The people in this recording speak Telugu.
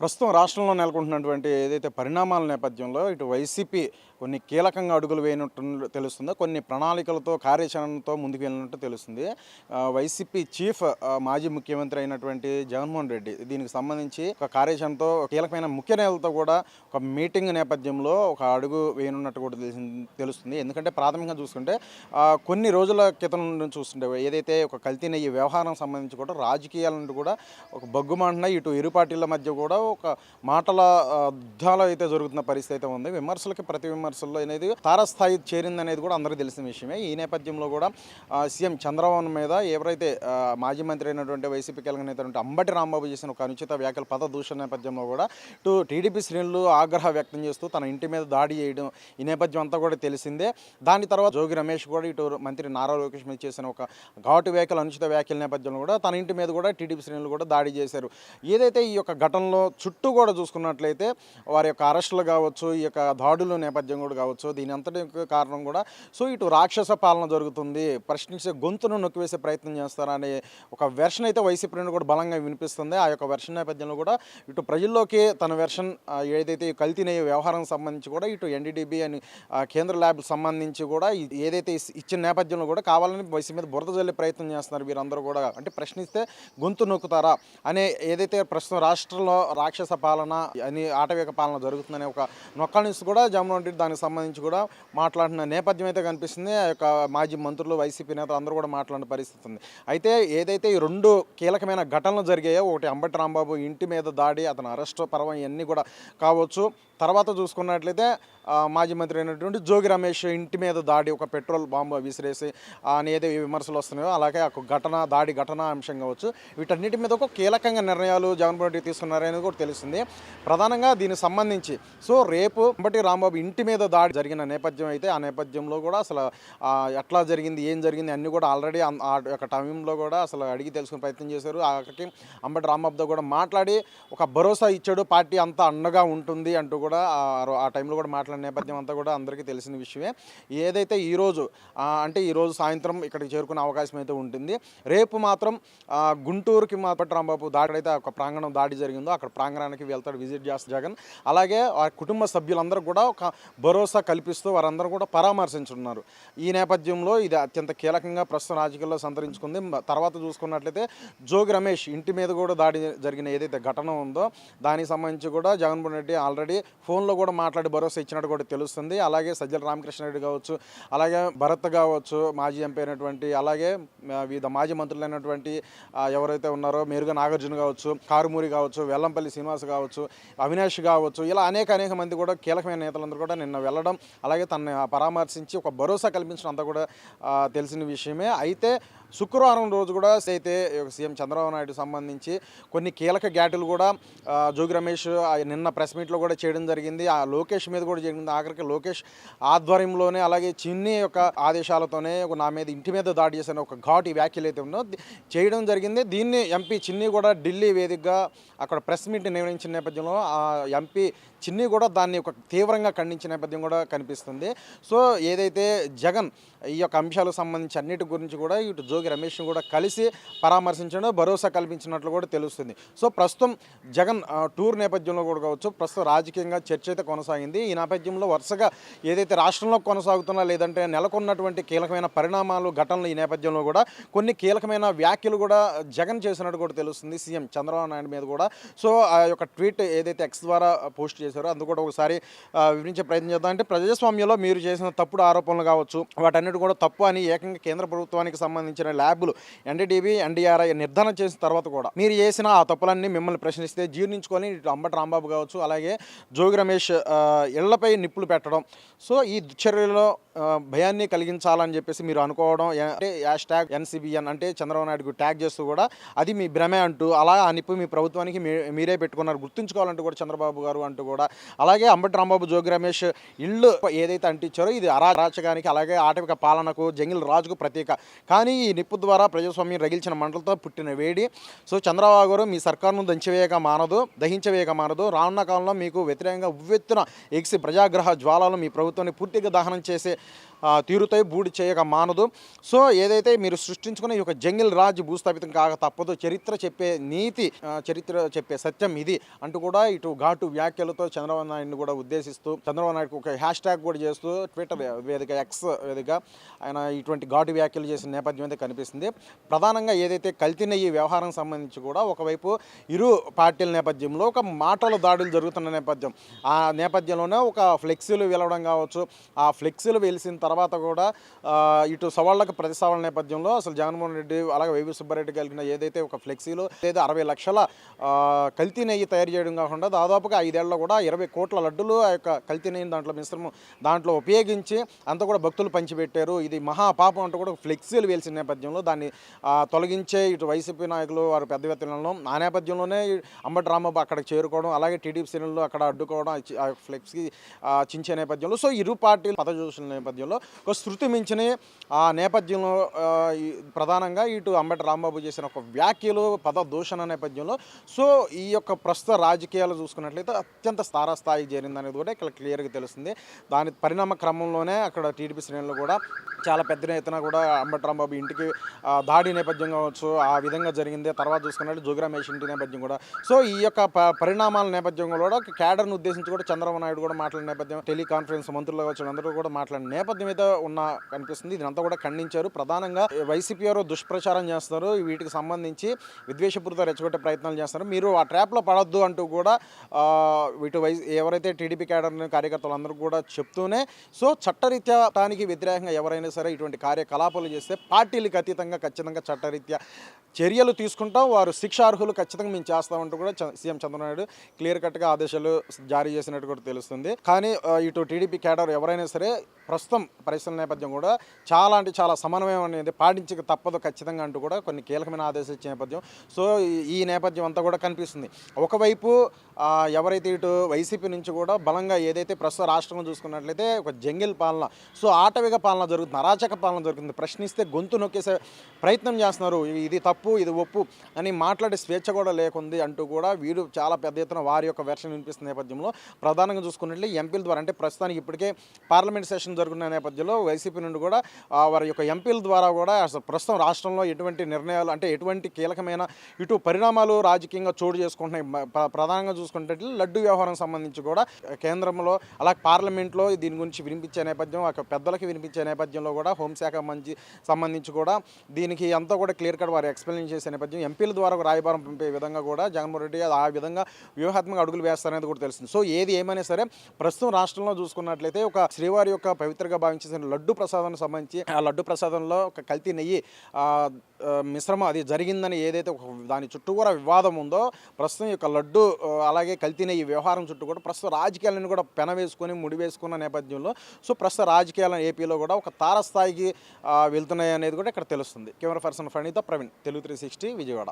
ప్రస్తుతం రాష్ట్రంలో నెలకొంటున్నటువంటి ఏదైతే పరిణామాల నేపథ్యంలో ఇటు వైసీపీ కొన్ని కీలకంగా అడుగులు వేయనట్టు తెలుస్తుంది. కొన్ని ప్రణాళికలతో కార్యాచరణతో ముందుకు వెళ్ళినట్టు తెలుస్తుంది. వైసీపీ చీఫ్ మాజీ ముఖ్యమంత్రి అయినటువంటి జగన్మోహన్ రెడ్డి దీనికి సంబంధించి ఒక కార్యాచరణతో కీలకమైన ముఖ్య నేతలతో కూడా ఒక మీటింగ్ నేపథ్యంలో ఒక అడుగు వేయనున్నట్టు కూడా తెలుస్తుంది. ఎందుకంటే ప్రాథమికంగా చూసుకుంటే కొన్ని రోజుల క్రితం నుండి చూస్తుంటే ఏదైతే ఒక కల్తీ నెయ్యి వ్యవహారం సంబంధించి కూడా రాజకీయాల నుండి కూడా ఒక బగ్గుమంటున్నాయి. ఇటు ఇరు పార్టీల మధ్య కూడా ఒక మాటల యుద్ధాలు అయితే జరుగుతున్న పరిస్థితి అయితే ఉంది. విమర్శలకి ప్రతి విమర్శల్లో అనేది తారస్థాయి చేరింది అనేది కూడా అందరికీ తెలిసిన విషయమే. ఈ నేపథ్యంలో కూడా సీఎం చంద్రబాబు మీద ఎవరైతే మాజీ మంత్రి అయినటువంటి వైసీపీ కీలక నేత అంబటి రాంబాబు చేసిన ఒక అనుచిత వ్యాఖ్యలు పద దూషణ నేపథ్యంలో కూడా ఇటు టీడీపీ శ్రేణులు ఆగ్రహం వ్యక్తం చేస్తూ తన ఇంటి మీద దాడి చేయడం ఈ నేపథ్యం అంతా కూడా తెలిసిందే. దాని తర్వాత జోగి రమేష్ కూడా ఇటు మంత్రి నారా లోకేష్ మీద చేసిన ఒక ఘాటు వ్యాఖ్యలు అనుచిత వ్యాఖ్యల నేపథ్యంలో కూడా తన ఇంటి మీద కూడా టీడీపీ శ్రేణులు కూడా దాడి చేశారు. ఏదైతే ఈ యొక్క ఘటనలో చుట్టూ కూడా చూసుకున్నట్లయితే వారి యొక్క అరెస్టులు కావచ్చు, ఈ యొక్క దాడుల నేపథ్యం కూడా కావచ్చు, దీని అంతటి కారణం కూడా ఇటు రాక్షస పాలన జరుగుతుంది, ప్రశ్నించే గొంతును నొక్కివేసే ప్రయత్నం చేస్తారనే ఒక వెర్షన్ అయితే వైసీపీ నుండి కూడా బలంగా వినిపిస్తుంది. ఆ యొక్క వెర్షన్ నేపథ్యంలో కూడా ఇటు ప్రజల్లోకి తన వెర్షన్ ఏదైతే కల్తీ నెయ్యి వ్యవహారం సంబంధించి కూడా ఇటు ఎన్డీడీబీ అని కేంద్ర ల్యాబ్ సంబంధించి కూడా ఏదైతే ఇచ్చిన నేపథ్యంలో కూడా కావాలని వైసీపీ మీద బురద జల్లే ప్రయత్నం చేస్తున్నారు వీరందరూ కూడా. అంటే ప్రశ్నిస్తే గొంతు నొక్కుతారా అనే ఏదైతే ప్రస్తుతం రాష్ట్రంలో రాక్షస పాలన అని ఆటవిక పాలన జరుగుతుందనే ఒక నొక్కానిస్తూ కూడా జగన్మోహన్ రెడ్డి దానికి సంబంధించి కూడా మాట్లాడిన నేపథ్యం అయితే కనిపిస్తుంది. ఆ యొక్క మాజీ మంత్రులు వైసీపీ నేతలు అందరూ కూడా మాట్లాడిన పరిస్థితి ఉంది. అయితే ఏదైతే ఈ రెండు కీలకమైన ఘటనలు జరిగాయో, ఒకటి అంబటి రాంబాబు ఇంటి మీద దాడి, అతను అరెస్ట్ పర్వం ఇవన్నీ కూడా కావచ్చు. తర్వాత చూసుకున్నట్లయితే మాజీ మంత్రి అయినటువంటి జోగి రమేష్ ఇంటి మీద దాడి, ఒక పెట్రోల్ బాంబు విసిరేసి అని ఏదో విమర్శలు వస్తున్నాయో అలాగే ఒక దాడి ఘటన అంశం కావచ్చు, వీటన్నిటి మీద ఒక కీలకంగా నిర్ణయాలు జగన్మోహన్ రెడ్డి తీసుకున్నారనేది కూడా తెలుస్తుంది. ప్రధానంగా దీనికి సంబంధించి రేపు అంబటి రాంబాబు ఇంటి మీద దాడి జరిగిన నేపథ్యం అయితే ఆ నేపథ్యంలో కూడా అసలు ఎట్లా జరిగింది, ఏం జరిగింది అన్నీ కూడా ఆల్రెడీ ఆ యొక్క టైంలో కూడా అసలు అడిగి తెలుసుకునే ప్రయత్నం చేశారు. అక్కడికి అంబటి రాంబాబుతో కూడా మాట్లాడి ఒక భరోసా ఇచ్చాడు, పార్టీ అంతా అండగా ఉంటుంది అంటూ కూడా ఆ టైంలో కూడా మాట్లాడిన నేపథ్యం అంతా కూడా అందరికీ తెలిసిన విషయమే. ఏదైతే ఈరోజు అంటే ఈరోజు సాయంత్రం ఇక్కడికి చేరుకునే అవకాశం అయితే ఉంటుంది. రేపు మాత్రం గుంటూరుకి అంబటి రాంబాబు దాడి అయితే ఒక ప్రాంగణం దాడి జరిగిందో అక్కడ ప్రాంగణానికి వెళ్తాడు, విజిట్ చేస్తాడు జగన్. అలాగే వారి కుటుంబ సభ్యులందరూ కూడా ఒక భరోసా కల్పిస్తూ వారందరూ కూడా పరామర్శించున్నారు. ఈ నేపథ్యంలో ఇది అత్యంత కీలకంగా ప్రస్తుతం రాజకీయాల్లో సంతరించుకుంది. తర్వాత చూసుకున్నట్లయితే జోగి రమేష్ ఇంటి మీద కూడా దాడి జరిగిన ఏదైతే ఘటన ఉందో దానికి సంబంధించి కూడా జగన్మోహన్ రెడ్డి ఆల్రెడీ ఫోన్లో కూడా మాట్లాడి భరోసా ఇచ్చినట్టు కూడా తెలుస్తుంది. అలాగే సజ్జల రామకృష్ణారెడ్డి కావచ్చు, అలాగే భరత్ కావచ్చు మాజీ ఎంపీ అయినటువంటి, అలాగే వివిధ మాజీ మంత్రులైనటువంటి ఎవరైతే ఉన్నారో మేరుగా నాగార్జున కావచ్చు, కారుమూరి కావచ్చు, వెల్లంపల్లి శ్రీనివాస్ కావచ్చు, అవినాష్ కావచ్చు, ఇలా అనేక మంది కూడా కీలకమైన నేతలందరూ కూడా నిన్న వెళ్ళడం, అలాగే తనని పరామర్శించి ఒక భరోసా కల్పించడం అంతా కూడా తెలిసిన విషయమే. అయితే శుక్రవారం రోజు కూడా అయితే సీఎం చంద్రబాబు నాయుడు సంబంధించి కొన్ని కీలక గ్యాటులు కూడా జోగి రమేష్ నిన్న ప్రెస్ మీట్లో కూడా చేయడం జరిగింది. ఆ లోకేష్ మీద కూడా జరిగింది. ఆఖరికి లోకేష్ ఆధ్వర్యంలోనే అలాగే చిన్ని యొక్క ఆదేశాలతోనే నా మీద ఇంటి మీద దాడి చేసిన ఒక ఘాటు వ్యాఖ్యలు అయితే ఉందో చేయడం జరిగింది. దీన్ని ఎంపీ చిన్ని కూడా ఢిల్లీ వేదికగా అక్కడ ప్రెస్ మీట్ నిర్వహించిన నేపథ్యంలో ఆ ఎంపీ చిన్ని కూడా దాన్ని ఒక తీవ్రంగా ఖండించిన నేపథ్యం కూడా కనిపిస్తుంది. ఏదైతే జగన్ ఈ యొక్క అంశాలకు సంబంధించి అన్నిటి గురించి కూడా ఇటు జోగి రమేష్ని కూడా కలిసి పరామర్శించడం, భరోసా కల్పించినట్లు కూడా తెలుస్తుంది. ప్రస్తుతం జగన్ టూర్ నేపథ్యంలో కూడా కావచ్చు, ప్రస్తుతం రాజకీయంగా చర్చ అయితే కొనసాగింది. ఈ నేపథ్యంలో వరుసగా ఏదైతే రాష్ట్రంలో కొనసాగుతున్నా లేదంటే నెలకొన్నటువంటి కీలకమైన పరిణామాలు ఘటనలు ఈ నేపథ్యంలో కూడా కొన్ని కీలకమైన వ్యాఖ్యలు కూడా జగన్ చేసినట్టు కూడా తెలుస్తుంది. సీఎం చంద్రబాబు నాయుడు మీద కూడా ఆ యొక్క ట్వీట్ ఏదైతే ఎక్స్ ద్వారా పోస్ట్ చేశారో అందుకు కూడా ఒకసారి వివరించే ప్రయత్నం చేద్దాం. అంటే ప్రజాస్వామ్యంలో మీరు చేసిన తప్పుడు ఆరోపణలు కావచ్చు వాటన్నిటి కూడా తప్పు అని ఏకంగా కేంద్ర ప్రభుత్వానికి సంబంధించిన ల్యాబ్లు ఎన్డీడీబీ ఎన్డీఆర్ఐ నిర్ధారణ చేసిన తర్వాత కూడా మీరు చేసిన ఆ తప్పులన్నీ మిమ్మల్ని ప్రశ్నిస్తే జీర్ణించుకొని అంబటి రాంబాబు కావచ్చు, అలాగే జోగి రమేష్ ఇళ్లపై నిప్పులు పెట్టడం, ఈ దుశ్చర్యలో భయాన్ని కలిగించాలని చెప్పేసి మీరు అనుకోవడం, అంటే హ్యాష్‌ట్యాగ్ ఎన్సీబీఎన్ అంటే చంద్రబాబు నాయుడుకు ట్యాగ్ చేస్తూ కూడా అది మీ భ్రమే అంటూ అలా ఆ నిప్పు మీ ప్రభుత్వానికి మీరే పెట్టుకున్నారు, గుర్తుంచుకోవాలంటూ కూడా చంద్రబాబు గారు అంటూ కూడా, అలాగే అంబటి రాంబాబు జోగి రమేష్ ఇళ్ళు ఏదైతే అంటించారో ఇది అరాచకానికి అలాగే ఆటవిక పాలనకు జంగిల్ రాజుకు ప్రతీక. కానీ ఈ నిప్పు ద్వారా ప్రజాస్వామ్యం రగిల్చిన మంటలతో పుట్టిన వేడి చంద్రబాబు గారు మీ సర్కారును దహించవేయక మానదు. రానున్న కాలంలో మీకు వ్యతిరేకంగా ఉవ్వెత్తున ఎగిసి ప్రజాగ్రహ జ్వాలలు మీ ప్రభుత్వాన్ని పూర్తిగా దహనం చేసే తీరుతాయి, బూడి చేయక మానదు. సో ఏదైతే మీరు సృష్టించుకున్న ఈ యొక్క జంగిల్ రాజ్ భూస్థాపితం కాక తప్పదు, చరిత్ర చెప్పే నీతి, చరిత్ర చెప్పే సత్యం ఇది అంటూ కూడా ఇటు ఘాటు వ్యాఖ్యలతో చంద్రబాబు నాయుడిని కూడా ఉద్దేశిస్తూ చంద్రబాబు నాయుడుకు ఒక హ్యాష్ ట్యాగ్ కూడా చేస్తూ ట్విట్టర్ వేదిక, ఎక్స్ వేదిక ఆయన ఇటువంటి ఘాటు వ్యాఖ్యలు చేసిన నేపథ్యం అయితే కనిపిస్తుంది. ప్రధానంగా ఏదైతే కల్తీ నెయ్యి వ్యవహారం సంబంధించి కూడా ఒకవైపు ఇరు పార్టీల నేపథ్యంలో ఒక మాటల దాడులు జరుగుతున్న నేపథ్యం, ఆ నేపథ్యంలోనే ఒక ఫ్లెక్సీలు వెలవడం కావచ్చు, ఆ ఫ్లెక్సీలు వెలిసిన తర్వాత కూడా ఇటు సవాళ్ళకు ప్రతి సవాళ్ళ నేపథ్యంలో అసలు జగన్మోహన్ రెడ్డి అలాగే వైవి సుబ్బారెడ్డి కలిగిన ఏదైతే ఒక ఫ్లెక్సీలు ఏదో 60 లక్షల కల్తీ నెయ్యి తయారు చేయడం కాకుండా దాదాపుగా 5 ఏళ్లలో కూడా 20 కోట్ల లడ్డులు ఆ యొక్క కల్తీ నెయ్యి దాంట్లో మిశ్రమం దాంట్లో ఉపయోగించి అంతా కూడా భక్తులు పంచిపెట్టారు, ఇది మహాపాపం అంటూ కూడా ఫ్లెక్సీలు వేల్సిన నేపథ్యంలో దాన్ని తొలగించే ఇటు వైసీపీ నాయకులు వారు పెద్ద ఎత్తున ఆ నేపథ్యంలోనే అంబటి రాంబాబు అక్కడికి చేరుకోవడం, అలాగే టీడీపీ శ్రేణులు అక్కడ అడ్డుకోవడం, ఫ్లెక్సీ చించే నేపథ్యంలో సో ఇరు పార్టీలు పదజోషుల నేపథ్యంలో ఒక శృతి మించిన ఆ నేపథ్యంలో ప్రధానంగా ఇటు అంబటి రాంబాబు చేసిన ఒక వ్యాఖ్యలు పద దూషణ నేపథ్యంలో సో ఈ యొక్క ప్రస్తుత రాజకీయాలు చూసుకున్నట్లయితే అత్యంత స్థాయికి చేరిందనేది కూడా ఇక్కడ క్లియర్గా తెలుస్తుంది. దాని పరిణామ క్రమంలోనే అక్కడ టీడీపీ శ్రేణులు కూడా చాలా పెద్ద ఎత్తున కూడా అంబటి రాంబాబు ఇంటికి దాడి నేపథ్యం కావచ్చు ఆ విధంగా జరిగింది. తర్వాత చూసుకున్నట్టు జోగి రమేష్ ఇంటి నేపథ్యం కూడా సో ఈ యొక్క పరిణామాల నేపథ్యం కూడా క్యాడర్ను ఉద్దేశించి కూడా చంద్రబాబు నాయుడు కూడా మాట్లాడిన నేపథ్యం, టెలికాన్ఫరెన్స్ మంత్రులు కావచ్చు అందరూ కూడా మాట్లాడిన నేపథ్యం అయితే ఉన్న కనిపిస్తుంది. ఇదంతా కూడా ఖండించారు. ప్రధానంగా వైసీపీ వారు దుష్ప్రచారం చేస్తున్నారు, వీటికి సంబంధించి విద్వేషపూరిత రెచ్చగొట్టే ప్రయత్నాలు చేస్తున్నారు, మీరు ఆ ట్రాప్లో పడొద్దు అంటూ కూడా ఇటు ఎవరైతే టీడీపీ క్యాడర్ కార్యకర్తలు అందరూ కూడా చెప్తూనే సో చట్టరీత్యా దానికి వ్యతిరేకంగా ఎవరైనా సరే ఇటువంటి కార్యకలాపాలు చేస్తే పార్టీలకు అతీతంగా ఖచ్చితంగా చట్టరీత్యా చర్యలు తీసుకుంటాం, వారు శిక్షార్హులు ఖచ్చితంగా మేము చేస్తామంటూ కూడా సీఎం చంద్రబాబు క్లియర్ కట్గా ఆదేశాలు జారీ చేసినట్టు కూడా తెలుస్తుంది. కానీ ఇటు టీడీపీ క్యాడర్ ఎవరైనా సరే ప్రస్తుతం పరిస్థితుల నేపథ్యం కూడా చాలా అంటే చాలా సమన్వయం అనేది పాటించక తప్పదు ఖచ్చితంగా అంటూ కూడా కొన్ని కీలకమైన ఆదేశాలు ఇచ్చే నేపథ్యం సో ఈ నేపథ్యం అంతా కూడా కనిపిస్తుంది. ఒకవైపు ఎవరైతే ఇటు వైసీపీ నుంచి కూడా బలంగా ఏదైతే ప్రస్తుత రాష్ట్రంలో చూసుకున్నట్లయితే ఒక జంగిల్ పాలన సో ఆటవిక పాలన జరుగుతుంది, అరాచక పాలన జరుగుతుంది, ప్రశ్నిస్తే గొంతు నొక్కేసే ప్రయత్నం చేస్తున్నారు, ఇది తప్పు ఇది ఒప్పు అని మాట్లాడే స్వేచ్ఛ కూడా లేకుంది అంటూ కూడా వీరు చాలా పెద్ద ఎత్తున వారి యొక్క వెర్షన్ వినిపిస్తున్న నేపథ్యంలో ప్రధానంగా చూసుకున్నట్లయితే ఎంపీల ద్వారా అంటే ప్రస్తుతానికి ఇప్పటికే పార్లమెంట్ సెషన్ జరుగుతున్న నేపథ్యంలో వైసీపీ నుండి కూడా వారి యొక్క ఎంపీల ద్వారా కూడా అసలు ప్రస్తుతం రాష్ట్రంలో ఎటువంటి నిర్ణయాలు అంటే ఎటువంటి కీలకమైన ఇటు పరిణామాలు రాజకీయంగా చోటు చేసుకుంటున్నాయి. ప్రధానంగా చూసుకుంటే లడ్డు వ్యవహారం సంబంధించి కూడా కేంద్రంలో అలాగే పార్లమెంట్లో దీని గురించి వినిపించే నేపథ్యం పెద్దలకి వినిపించే నేపథ్యంలో కూడా హోంశాఖ సంబంధించి కూడా దీనికి అంతా కూడా క్లియర్ కట్ వారు ఎక్స్ప్లెయిన్ చేసే నేపథ్యం ఎంపీల ద్వారా రాయబారం పంపే విధంగా కూడా జగన్మోహన్ రెడ్డి ఆ విధంగా వ్యూహాత్మక అడుగులు వేస్తారనేది కూడా తెలుస్తుంది. సో ఏది ఏమైనా సరే ప్రస్తుతం రాష్ట్రంలో చూసుకున్నట్లయితే ఒక శ్రీవారి యొక్క పవిత్రగా భావించేసిన లడ్డు ప్రసాదానికి సంబంధించి ఆ లడ్డు ప్రసాదంలో ఒక కల్తీ నెయ్యి మిశ్రమం అది జరిగిందని ఏదైతే దాని చుట్టూ కూడా వివాదం ఉందో ప్రస్తుతం యొక్క లడ్డు అలాగే కల్తీ నెయ్యి వ్యవహారం చుట్టూ కూడా ప్రస్తుత రాజకీయాలను కూడా పెనవేసుకొని ముడివేసుకున్న నేపథ్యంలో సో ప్రస్తుత రాజకీయాలను ఏపీలో కూడా ఒక తారస్థాయికి వెళ్తున్నాయి అనేది కూడా ఇక్కడ తెలుస్తుంది. Camera person Phanitha Praveen, Telugu 360 Vijayawada.